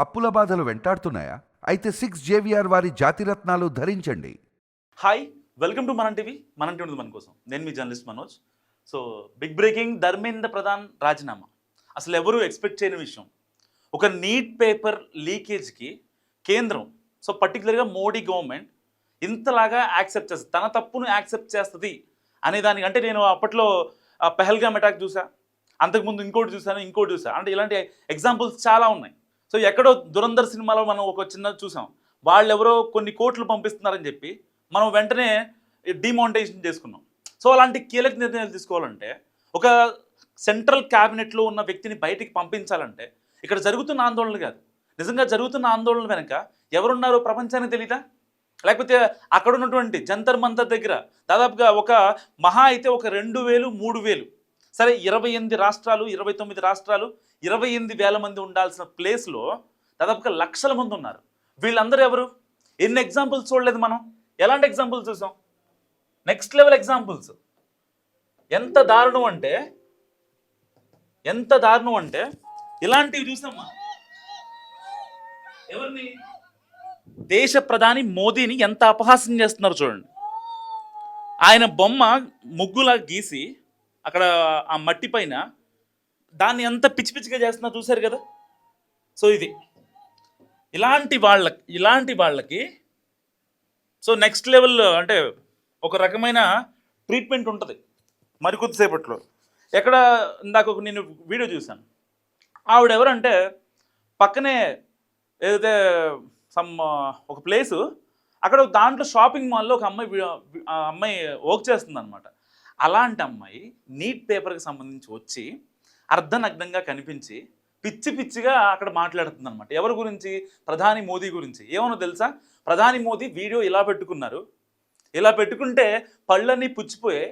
అప్పుల బాధలు వెంటాడుతున్నాయా? అయితే 6 JVR వారి జాతిరత్నాలు ధరించండి. Hi, welcome to Manam TV. Manam TV మన కోసం. నేను మీ journalist Manoj. So big breaking, Dharmendra Pradhan రాజీనామా. అసలు ఎవరు ఎక్స్పెక్ట్ చేయని విషయం. ఒక నీట్ పేపర్ లీకేజ్కి కేంద్రం, సో పర్టికులర్గా మోడీ గవర్నమెంట్ ఇంతలాగా యాక్సెప్ట్ చేస్తుంది, తన తప్పును యాక్సెప్ట్ చేస్తుంది అనే దానికి. అంటే నేను అప్పట్లో పెహల్గామ్ అటాక్ చూసా, అంతకుముందు ఇంకోటి చూసా. అంటే ఇలాంటి ఎగ్జాంపుల్స్ చాలా ఉన్నాయి. సో ఎక్కడో దురంధర్ సినిమాలో మనం ఒక చిన్నది చూసాం, వాళ్ళు ఎవరో కొన్ని కోట్లు పంపిస్తున్నారని చెప్పి మనం వెంటనే డిమానిటైజేషన్ చేసుకున్నాం. సో అలాంటి కీలక నిర్ణయాలు తీసుకోవాలంటే, ఒక సెంట్రల్ క్యాబినెట్లో ఉన్న వ్యక్తిని బయటికి పంపించాలంటే ఇక్కడ జరుగుతున్న ఆందోళనలు కాదు, నిజంగా జరుగుతున్న ఆందోళన వెనక ఎవరున్నారో ప్రపంచానికి తెలీదా? లేకపోతే అక్కడ ఉన్నటువంటి జంతర్ మంతర్ దగ్గర దాదాపుగా ఒక మహా అయితే ఒక 2000, 3000, సరే 28 రాష్ట్రాలు, 29 రాష్ట్రాలు, 28,000 మంది ఉండాల్సిన ప్లేస్లో దాదాపుగా లక్షల మంది ఉన్నారు. వీళ్ళందరూ ఎవరు? ఎన్ని ఎగ్జాంపుల్స్ చూడలేదు మనం? ఎలాంటి ఎగ్జాంపుల్స్ చూసాం? Next level examples. ఎంత దారుణం అంటే ఇలాంటివి చూసామా? ఎవరిని? దేశ ప్రధాని మోదీని ఎంత అపహాస్యం చేస్తున్నారు చూడండి. ఆయన బొమ్మ ముగ్గులా గీసి అక్కడ ఆ మట్టి పైన దాన్ని ఎంత పిచ్చి పిచ్చిగా చేస్తున్నా చూశారు కదా. సో ఇది ఇలాంటి వాళ్ళకి సో నెక్స్ట్ లెవెల్ అంటే ఒక రకమైన ట్రీట్మెంట్ ఉంటుంది మరికొద్దిసేపట్లో. ఎక్కడ ఇందాక నేను వీడియో చూశాను, ఆవిడ ఎవరంటే పక్కనే ఏదైతే ఒక ప్లేసు, అక్కడ దాంట్లో షాపింగ్ మాల్లో ఒక అమ్మాయి వర్క్ చేస్తుంది అనమాట. అలాంటి అమ్మాయి నీట్ పేపర్కి సంబంధించి వచ్చి అర్ధనగ్నంగా కనిపించి పిచ్చి పిచ్చిగా అక్కడ మాట్లాడుతుంది అనమాట. ఎవరి గురించి? ప్రధాని మోదీ గురించి. ఏమన్నా తెలుసా? ప్రధాని మోదీ వీడియో ఇలా పెట్టుకున్నారు, ఇలా పెట్టుకుంటే పళ్ళన్నీ పుచ్చిపోయే,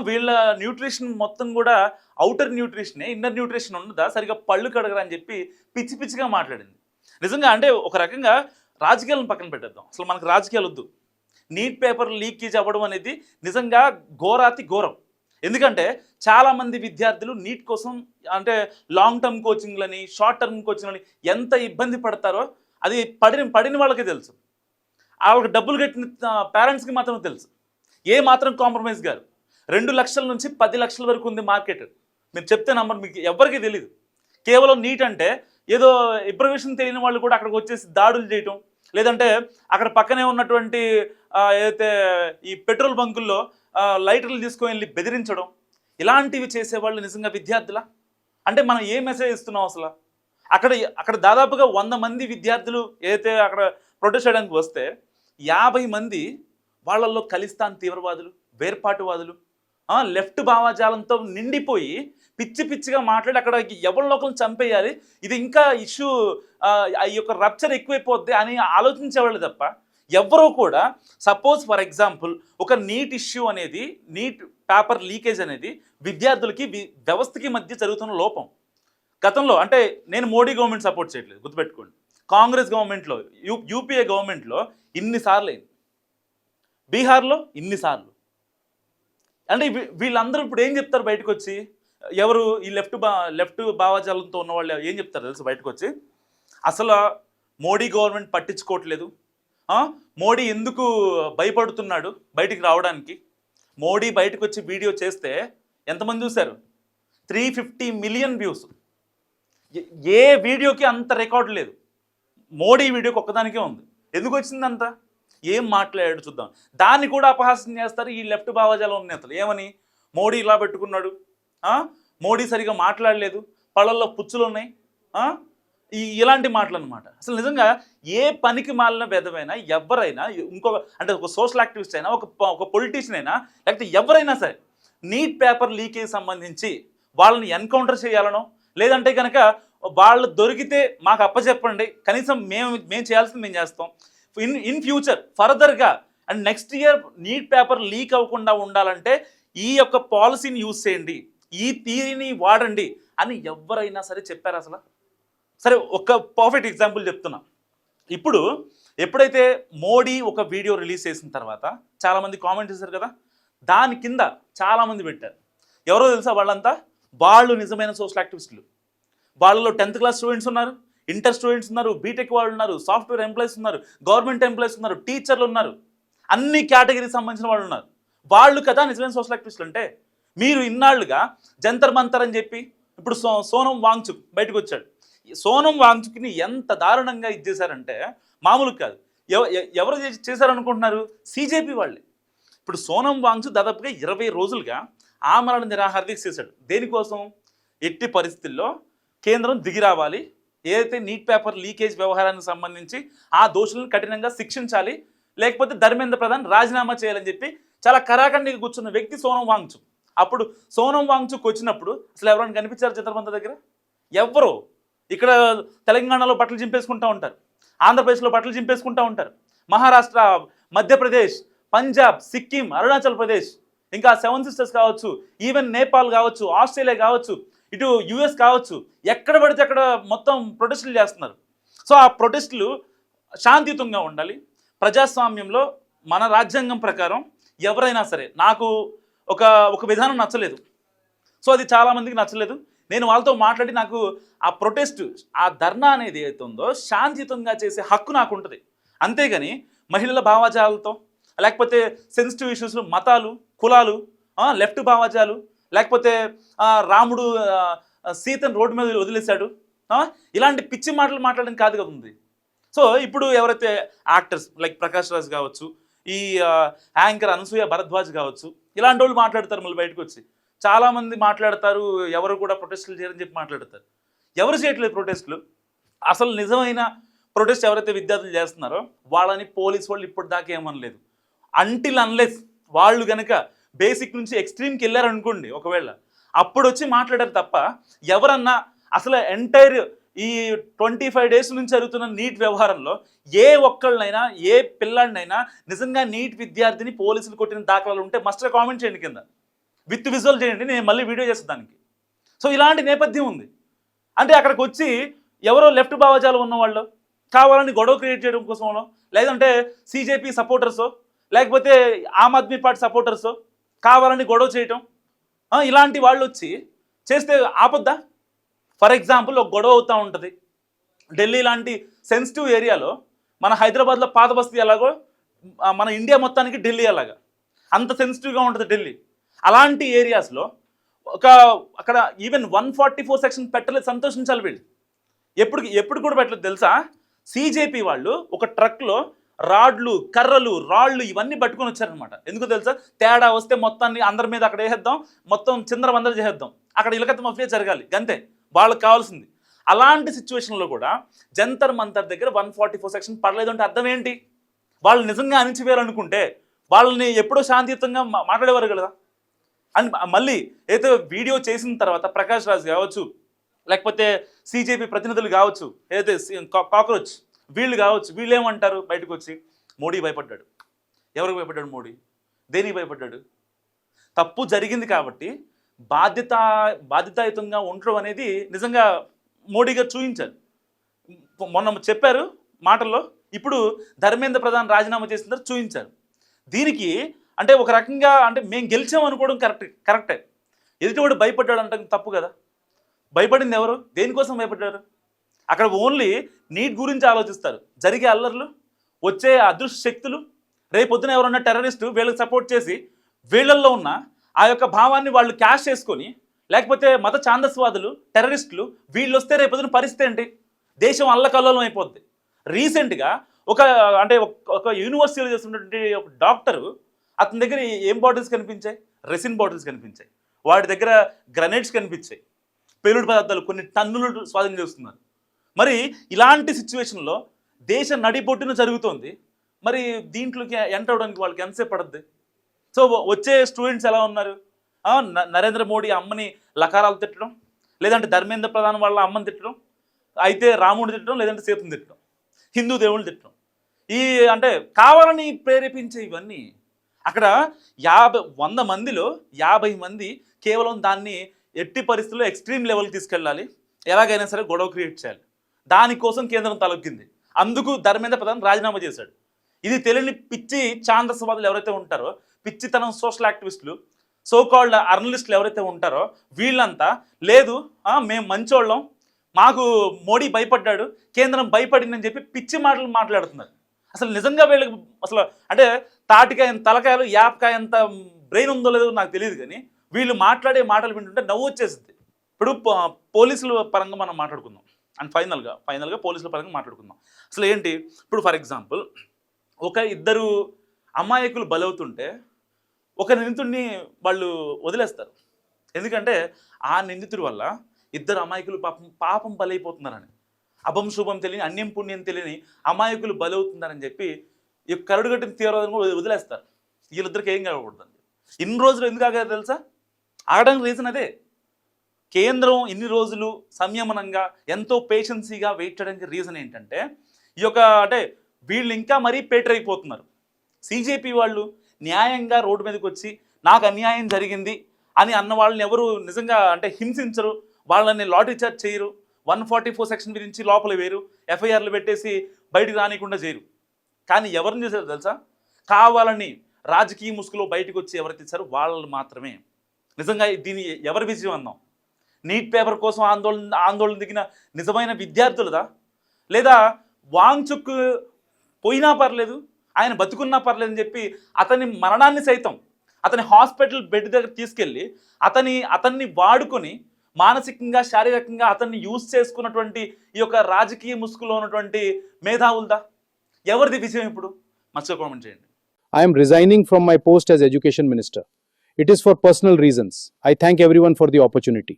వీళ్ళ న్యూట్రిషన్ మొత్తం కూడా అవుటర్ న్యూట్రిషనే, ఇన్నర్ న్యూట్రిషన్ ఉండదా, సరిగా పళ్ళు కడగరా అని చెప్పి పిచ్చి పిచ్చిగా మాట్లాడింది. నిజంగా అంటే ఒక రకంగా రాజకీయాలను పక్కన పెట్టేద్దాం, అసలు మనకు రాజకీయాలు వద్దు. నీట్ పేపర్ లీకేజ్ అవ్వడం అనేది నిజంగా ఘోరాతి ఘోరం. ఎందుకంటే చాలామంది విద్యార్థులు నీట్ కోసం అంటే లాంగ్ టర్మ్ కోచింగ్లని, షార్ట్ టర్మ్ కోచింగ్లని ఎంత ఇబ్బంది పడతారో అది పడిన వాళ్ళకే తెలుసు. వాళ్ళకి డబ్బులు కట్టిన పేరెంట్స్కి మాత్రం తెలుసు. ఏ మాత్రం కాంప్రమైజ్ గారు. 2 లక్షల నుంచి 10 లక్షల వరకు ఉంది మార్కెట్. మీరు చెప్తే నంబర్ మీకు ఎవరికీ తెలియదు. కేవలం నీట్ అంటే ఏదో ఇన్ఫర్మేషన్ తెలియని వాళ్ళు కూడా అక్కడికి వచ్చేసి దాడులు చేయటం, లేదంటే అక్కడ పక్కనే ఉన్నటువంటి ఏదైతే ఈ పెట్రోల్ బంకుల్లో లైటర్లు తీసుకొని వెళ్ళి బెదిరించడం, ఇలాంటివి చేసేవాళ్ళు నిజంగా విద్యార్థులా? అంటే మనం ఏ మెసేజ్ ఇస్తున్నాం అసలు? అక్కడ దాదాపుగా 100 మంది విద్యార్థులు ఏదైతే అక్కడ ప్రొటెస్ట్ చేయడానికి వస్తే 50 మంది వాళ్ళల్లో ఖలిస్తాన్ తీవ్రవాదులు, వేర్పాటువాదులు, లెఫ్ట్ భావజాలంతో నిండిపోయి పిచ్చి పిచ్చిగా మాట్లాడి అక్కడ ఎవరిలోకలను చంపేయాలి, ఇది ఇంకా ఇష్యూ ఈ యొక్క రప్చర్ ఎక్కువైపోద్ది అని ఆలోచించేవాళ్ళు తప్ప ఎవరూ కూడా, సపోజ్ ఫర్ ఎగ్జాంపుల్ ఒక నీట్ ఇష్యూ అనేది, నీట్ పేపర్ లీకేజ్ అనేది విద్యార్థులకి వ్యవస్థకి మధ్య జరుగుతున్న లోపం. గతంలో అంటే నేను మోడీ గవర్నమెంట్ సపోర్ట్ చేయట్లేదు, గుర్తుపెట్టుకోండి. కాంగ్రెస్ గవర్నమెంట్లో, యూపీఏ గవర్నమెంట్లో ఇన్నిసార్లు అయింది, బీహార్లో ఇన్నిసార్లు. అంటే వీళ్ళందరూ ఇప్పుడు ఏం చెప్తారు బయటకు వచ్చి? ఎవరు? ఈ లెఫ్ట్ భావజాలంతో ఉన్న వాళ్ళు ఏం చెప్తారు తెలుసు బయటకు వచ్చి? అసలు మోడీ గవర్నమెంట్ పట్టించుకోవట్లేదు, మోడీ ఎందుకు భయపడుతున్నాడు బయటికి రావడానికి? మోడీ బయటకు వచ్చి వీడియో చేస్తే ఎంతమంది చూశారు? 350 మిలియన్ వ్యూస్. ఏ వీడియోకి అంత రికార్డు లేదు, మోడీ వీడియోకి ఒక్కదానికే ఉంది. ఎందుకు వచ్చిందంత? ఏం మాట్లాడాడు చూద్దాం. దాన్ని కూడా అపహాస్యం చేస్తారు ఈ లెఫ్ట్ భావజాలం నేతలు. ఏమని? మోడీ ఇలా పెట్టుకున్నాడు, మోడీ సరిగా మాట్లాడలేదు, పళ్ళల్లో పుచ్చులు ఉన్నాయి, ఇలాంటి మాటలు అనమాట. అసలు నిజంగా ఏ పనికి మాలిన విధమైనా ఎవరైనా, అంటే ఒక సోషల్ యాక్టివిస్ట్ అయినా, ఒక పొలిటీషియన్ అయినా, లేకపోతే ఎవరైనా సరే నీట్ పేపర్ లీకేజ్ సంబంధించి వాళ్ళని ఎన్కౌంటర్ చేయాలనో, లేదంటే కనుక వాళ్ళు దొరికితే మాకు అప్పచెప్పండి, కనీసం మేము చేయాల్సింది మేము చేస్తాం, ఇన్ ఫ్యూచర్ ఫర్దర్గా and next year NEET paper leak అవ్వకుండా ఉండాలంటే ఈ యొక్క పాలసీని యూజ్ చేయండి, ఈ థియరీని వాడండి అని ఎవరైనా సరే చెప్పారు అసలు? సరే, ఒక పర్ఫెక్ట్ ఎగ్జాంపుల్ చెప్తున్నా. ఇప్పుడు ఎప్పుడైతే మోడీ ఒక వీడియో రిలీజ్ చేసిన తర్వాత చాలామంది కామెంట్ చేశారు కదా, దాని కింద చాలామంది పెట్టారు. ఎవరో తెలుసా వాళ్ళంతా? వాళ్ళు నిజమైన సోషల్ యాక్టివిస్టులు. వాళ్ళలో 10th క్లాస్ స్టూడెంట్స్ ఉన్నారు, ఇంటర్ స్టూడెంట్స్ ఉన్నారు, బీటెక్ వాళ్ళు ఉన్నారు, సాఫ్ట్వేర్ ఎంప్లాయీస్ ఉన్నారు, గవర్నమెంట్ ఎంప్లాయీస్ ఉన్నారు, టీచర్లు ఉన్నారు, అన్ని కేటగిరీకి సంబంధించిన వాళ్ళు ఉన్నారు. వాళ్ళు కదా నిజమైన సోషల్ యాక్టివిస్టులు అంటే. మీరు ఇన్నాళ్ళుగా జంతర్ మంతర్ అని చెప్పి ఇప్పుడు సోనం వాంగ్చుక్ బయటకు వచ్చాడు. సోనం వాంగ్చుక్ని ఎంత దారుణంగా ఇచ్చేశారంటే మామూలు కాదు. ఎవరు చేశారనుకుంటున్నారు? CJP వాళ్ళే. ఇప్పుడు సోనం వాంగ్చుక్ దాదాపుగా 20 రోజులుగా ఆమరణ నిరాహార దీక్ష చేశాడు. దేనికోసం? ఎట్టి పరిస్థితుల్లో కేంద్రం దిగి రావాలి, ఏదైతే నీట్ పేపర్ లీకేజ్ వ్యవహారానికి సంబంధించి ఆ దోషులను కఠినంగా శిక్షించాలి, లేకపోతే ధర్మేంద్ర ప్రధాన్ రాజీనామా చేయాలని చెప్పి చాలా కరాఖండిగా కూర్చున్న వ్యక్తి సోనం వాంగ్చుక్. అప్పుడు సోనం వాంగ్చుక్ వచ్చినప్పుడు అసలు ఎవరైనా కనిపించారు జంతర్ దగ్గర? ఎవ్వరు. ఇక్కడ తెలంగాణలో బట్టలు చింపేసుకుంటూ ఉంటారు, ఆంధ్రప్రదేశ్లో బట్టలు చింపేసుకుంటూ ఉంటారు, మహారాష్ట్ర, మధ్యప్రదేశ్, పంజాబ్, సిక్కిం, అరుణాచల్ ప్రదేశ్, ఇంకా 7 సిస్టర్స్ కావచ్చు, ఈవెన్ నేపాల్ కావచ్చు, ఆస్ట్రేలియా కావచ్చు, ఇటు US కావచ్చు, ఎక్కడ పడితే అక్కడ మొత్తం ప్రొటెస్టులు చేస్తున్నారు. సో ఆ ప్రొటెస్టులు శాంతియుతంగా ఉండాలి. ప్రజాస్వామ్యంలో మన రాజ్యాంగం ప్రకారం ఎవరైనా సరే, నాకు ఒక విధానం నచ్చలేదు, సో అది చాలామందికి నచ్చలేదు, నేను వాళ్ళతో మాట్లాడి నాకు ఆ ప్రొటెస్ట్, ఆ ధర్నా అనేది ఏదైతే ఉందో శాంతియుతంగా చేసే హక్కు నాకు ఉంటుంది. అంతేగాని మహిళల భావజాలతో, లేకపోతే సెన్సిటివ్ ఇష్యూస్లు, మతాలు, కులాలు, లెఫ్ట్ భావజాలు, లేకపోతే రాముడు సీతను రోడ్డు మీద వదిలేశాడు, ఇలాంటి పిచ్చి మాటలు మాట్లాడడం కాదు కదా ఉంది. సో ఇప్పుడు ఎవరైతే యాక్టర్స్ లైక్ ప్రకాష్ రాజ్ కావచ్చు, ఈ యాంకర్ అనసూయ భరద్వాజ్ కావచ్చు, ఇలాంటి వాళ్ళు మాట్లాడతారు. మళ్ళీ బయటకు వచ్చి చాలామంది మాట్లాడతారు, ఎవరు కూడా ప్రొటెస్టులు చేయరని చెప్పి మాట్లాడతారు. ఎవరు చేయట్లేదు ప్రొటెస్టులు. అసలు నిజమైన ప్రొటెస్ట్ ఎవరైతే విద్యార్థులు చేస్తున్నారో వాళ్ళని పోలీస్ వాళ్ళు ఇప్పటిదాకా ఏమనలేదు. అంటిల్ అన్లెస్ వాళ్ళు కనుక బేసిక్ నుంచి ఎక్స్ట్రీమ్కి వెళ్ళారనుకోండి, ఒకవేళ అప్పుడు వచ్చి మాట్లాడారు తప్ప ఎవరన్నా అసలు ఎంటైర్ ఈ 25 డేస్ నుంచి జరుగుతున్న నీట్ వ్యవహారంలో ఏ ఒక్కళ్ళనైనా, ఏ పిల్లాడినైనా నిజంగా నీట్ విద్యార్థిని పోలీసులు కొట్టిన దాఖలాలు ఉంటే మస్ట్గా కామెంట్ చేయండి, కింద విత్ విజువల్ చేయండి, నేను మళ్ళీ వీడియో చేస్తాను దానికి. సో ఇలాంటి నేపథ్యం ఉంది. అంటే అక్కడికి వచ్చి ఎవరో లెఫ్ట్ భావజాలు ఉన్నవాళ్ళు కావాలని గొడవ క్రియేట్ చేయడం కోసమో, లేదంటే CJP సపోర్టర్సో, లేకపోతే ఆమ్ ఆద్మీ పార్టీ సపోర్టర్సో కావాలని గొడవ చేయటం, ఇలాంటి వాళ్ళు వచ్చి చేస్తే ఆపొద్దా? ఫర్ ఎగ్జాంపుల్ ఒక గొడవ అవుతూ ఉంటుంది ఢిల్లీ లాంటి సెన్సిటివ్ ఏరియాలో. మన హైదరాబాద్లో పాత బస్తీ ఎలాగో మన ఇండియా మొత్తానికి ఢిల్లీ అలాగా అంత సెన్సిటివ్గా ఉంటుంది ఢిల్లీ. అలాంటి ఏరియాస్లో అక్కడ ఈవెన్ 144 సెక్షన్ పెట్టలేదు, సంతోషించాలి వీళ్ళు. ఎప్పుడు కూడా పెట్టలేదు తెలుసా? CJP వాళ్ళు ఒక ట్రక్లో రాడ్లు, కర్రలు, రాళ్ళు ఇవన్నీ పట్టుకొని వచ్చారనమాట. ఎందుకు తెలుసా? తేడా వస్తే మొత్తాన్ని అందరి మీద అక్కడ వేసేద్దాం, మొత్తం చిందరవందర చేసేద్దాం, అక్కడ ఇలకత్త మఫియా జరగాలి, గంతే వాళ్ళకి కావాల్సింది. అలాంటి సిచ్యువేషన్లో కూడా జంతర్ మంతర్ దగ్గర 144 సెక్షన్ పడలేదు అంటే అర్థం ఏంటి? వాళ్ళు నిజంగా అణిచివేయాలనుకుంటే వాళ్ళని ఎప్పుడో శాంతియుతంగా మాట్లాడేవారు కదా. అండ్ మళ్ళీ ఏదైతే వీడియో చేసిన తర్వాత ప్రకాష్ రాజ్ కావచ్చు, లేకపోతే CJP ప్రతినిధులు కావచ్చు, ఏదైతే కాక్రోచ్ వీళ్ళు కావచ్చు, వీళ్ళు ఏమంటారు బయటకు వచ్చి? మోడీ భయపడ్డాడు. ఎవరికి భయపడ్డాడు మోడీ? దేనికి భయపడ్డాడు? తప్పు జరిగింది కాబట్టి బాధ్యతాయుతంగా ఉండడం అనేది నిజంగా మోడీ గారు చూపించారు. మొన్న చెప్పారు మాటల్లో, ఇప్పుడు ధర్మేంద్ర ప్రధాన్ రాజీనామా చేసిన తర్వాత చూపించారు. దీనికి అంటే ఒక రకంగా అంటే మేము గెలిచాం అనుకోవడం కరెక్టే. ఎదుటివాడు భయపడ్డాడు అంటే తప్పు కదా. భయపడింది ఎవరు? దేనికోసం భయపడ్డారు? అక్కడ ఓన్లీ నీట్ గురించి ఆలోచిస్తారు. జరిగే అల్లర్లు, వచ్చే అదృష్ట శక్తులు, రేపొద్దున ఎవరన్నా టెర్రరిస్టు వీళ్ళకి సపోర్ట్ చేసి వీళ్ళల్లో ఉన్న ఆ యొక్క భావాన్ని వాళ్ళు క్యాష్ చేసుకొని, లేకపోతే మత ఛాందస్వాదులు, టెర్రరిస్టులు వీళ్ళు వస్తే రేపొద్దున పరిస్థితి ఏంటి? దేశం అల్లకల్లోలం అయిపోద్ది. రీసెంట్గా ఒక యూనివర్సిటీలో చేస్తున్నటువంటి ఒక డాక్టరు, అతని దగ్గర ఏం బాటిల్స్ కనిపించాయి? రెసిన్ బాటిల్స్ కనిపించాయి, వాడి దగ్గర గ్రనేడ్స్ కనిపించాయి, పేలుడు పదార్థాలు కొన్ని టన్నులు స్వాధీనం చేస్తున్నారు. మరి ఇలాంటి సిచ్యువేషన్లో దేశ నడిబొట్టున జరుగుతోంది. మరి దీంట్లోకి ఎంటర్ అవడానికి వాళ్ళకి ఎంతసేపు పడుద్ది? సో వచ్చే స్టూడెంట్స్ ఎలా ఉన్నారు? నరేంద్ర మోడీ అమ్మని లకారాలు తిట్టడం, లేదంటే ధర్మేంద్ర ప్రధాన్ వాళ్ళ అమ్మని తిట్టడం, అయితే రాముడిని తిట్టడం, లేదంటే సీతను తిట్టడం, హిందూ దేవుళ్ళు తిట్టడం, ఈ అంటే కావాలని ప్రేరేపించే ఇవన్నీ. అక్కడ 100 మందిలో 50 మంది కేవలం దాన్ని ఎట్టి పరిస్థితుల్లో ఎక్స్ట్రీమ్ లెవెల్కి తీసుకెళ్ళాలి, ఎలాగైనా సరే గొడవ క్రియేట్ చేయాలి, దానికోసం కేంద్రం తలొక్కింది. అందుకు ధర్మేంద్ర ప్రధాన్ రాజీనామా చేశాడు. ఇది తెలియని పిచ్చి ఛాందస్వాదులు ఎవరైతే ఉంటారో, పిచ్చితనం సోషల్ యాక్టివిస్టులు, సోకాల్డ్ అర్నలిస్టులు ఎవరైతే ఉంటారో వీళ్ళంతా లేదు మేము మంచోళ్ళం, మాకు మోడీ భయపడ్డాడు, కేంద్రం భయపడిందని చెప్పి పిచ్చి మాటలు మాట్లాడుతున్నారు. అసలు నిజంగా వీళ్ళకి అసలు అంటే తాటికాయ తలకాయలు యాపకాయ ఎంత బ్రెయిన్ ఉందో లేదో నాకు తెలియదు, కానీ వీళ్ళు మాట్లాడే మాటలు వింటుంటే నవ్వు వచ్చేసింది. ఇప్పుడు పోలీసుల పరంగా మనం మాట్లాడుకుందాం. అండ్ ఫైనల్గా పోలీసుల పరంగా మాట్లాడుకుందాం. అసలు ఏంటి, ఇప్పుడు ఫర్ ఎగ్జాంపుల్ ఒక ఇద్దరు అమాయకులు బలవుతుంటే ఒక నిందితుడిని వాళ్ళు వదిలేస్తారు. ఎందుకంటే ఆ నిందితుడి వల్ల ఇద్దరు అమాయకులు పాపం బలైపోతున్నారని, అభం శుభం తెలియని అన్యం పుణ్యం తెలియని అమాయకులు బలవుతున్నారని చెప్పి ఈ కరడుగట్టిన తీవ్రవాదంగా వదిలేస్తారు. వీళ్ళిద్దరికి ఏం కాకూడదండి. ఇన్ని రోజులు ఎందుకు ఆగారు తెలుసా? ఆగడానికి రీజన్ అదే. కేంద్రం ఇన్ని రోజులు సంయమనంగా ఎంతో పేషెన్సీగా వెయిట్ చేయడానికి రీజన్ ఏంటంటే ఈ యొక్క అంటే వీళ్ళు ఇంకా మరీ పేటరైపోతున్నారు. సిజేపీ వాళ్ళు న్యాయంగా రోడ్డు మీదకి వచ్చి నాకు అన్యాయం జరిగింది అని అన్న వాళ్ళని ఎవరు నిజంగా అంటే హింసించరు, వాళ్ళని లాటరీ చార్జ్ చేయరు, 144 సెక్షన్ విధించి లోపల వేరు, ఎఫ్ఐఆర్లు పెట్టేసి బయటికి రానికుండా చేయరు. కానీ ఎవరిని చేశారు తెలుసా? కావాలని రాజకీయ ముసుగులో బయటకు వచ్చి ఎవరు తెచ్చారు వాళ్ళు మాత్రమే. నిజంగా దీన్ని ఎవరి విజయం అందాం? నీట్ పేపర్ కోసం ఆందోళన దిగిన నిజమైన విద్యార్థులదా, లేదా వాంగ్చుక్ పోయినా పర్లేదు ఆయన బతుకున్నా పర్లేదు అని చెప్పి అతని మరణాన్ని సైతం అతని హాస్పిటల్ బెడ్ దగ్గర తీసుకెళ్ళి అతన్ని వాడుకొని మానసికంగా శారీరకంగా అతన్ని యూజ్ చేసుకున్నటువంటి ఈ యొక్క రాజకీయ ముసుగులో ఉన్నటువంటి మేధావులదా? ఎవరిది విజయం ఇప్పుడు? మర్చిపో కామెంట్ చేయండి. I am resigning from my post as Education Minister. It is for personal reasons. I thank everyone for the opportunity.